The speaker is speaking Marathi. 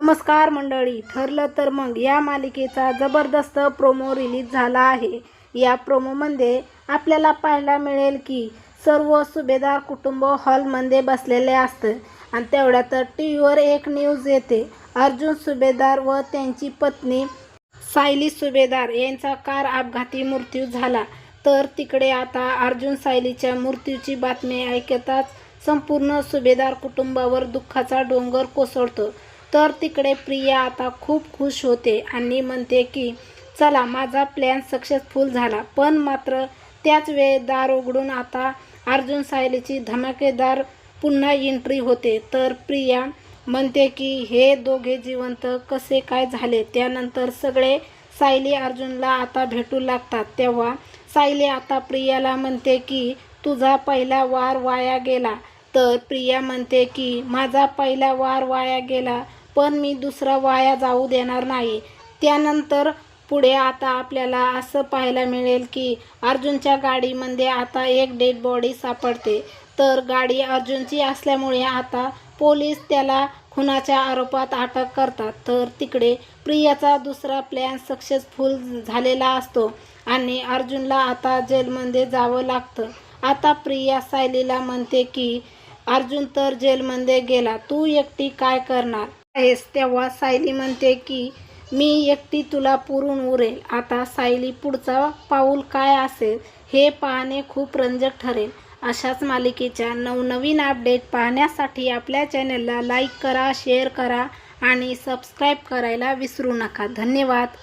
नमस्कार मंडळी, ठरलं तर मग या मालिकेचा जबरदस्त प्रोमो रिलीज झाला आहे। या प्रोमोमध्ये आपल्याला पाहायला मिळेल की सर्व सुभेदार कुटुंब हॉलमध्ये बसलेले असते आणि तेवढ्यात टीव्हीवर एक न्यूज येते। अर्जुन सुभेदार व त्यांची पत्नी सायली सुभेदार यांचा कार अपघाती मृत्यू झाला। तर तिकडे आता अर्जुन सायलीच्या मृत्यूची बातमी ऐकताच संपूर्ण सुभेदार कुटुंबावर दुःखाचा डोंगर कोसळतो। तर तिकडे प्रिया आता खूप खुश होते आणि म्हणते की चला माझा प्लॅन सक्सेसफुल झाला। पण मात्र त्याच वेळी दार उघडून आता अर्जुन सायलीची धमाकेदार पुन्हा एंट्री होते। तर प्रिया म्हणते की हे दोघे जिवंत कसे काय झाले। त्यानंतर सगळे सायली अर्जुनला आता भेटू लागतात। तेव्हा सायली आता प्रियाला म्हणते की तुझा पहिला वार वाया गेला। तर प्रिया म्हणते की माझा पहिला वार वाया गेला पण मी दुसरा वाया जाऊ देणार नाही। त्यानंतर पुढे आता आपल्याला असं पाहायला मिळेल की अर्जुनच्या गाडीमध्ये आता एक डेड बॉडी सापडते। तर गाडी अर्जुनची असल्यामुळे आता पोलीस त्याला खुनाच्या आरोपात अटक करतात। तर तिकडे प्रियाचा दुसरा प्लॅन सक्सेसफुल झालेला असतो आणि अर्जुनला आता जेलमध्ये जावं लागतं। आता प्रिया सायलीला म्हणते की अर्जुन तर जेलमध्ये गेला, तू एकटी काय करणार आहेस। तेव्हा सायली म्हणते की मी एकटी तुला पुरून उरेल। आता सायली पुढचा पाऊल काय असेल हे पाहणे खूप रंजक ठरेल। अशाच मालिकेच्या नवनवीन अपडेट पाहण्यासाठी आपल्या चॅनलला लाईक करा, शेअर करा आणि सबस्क्राईब करायला विसरू नका। धन्यवाद।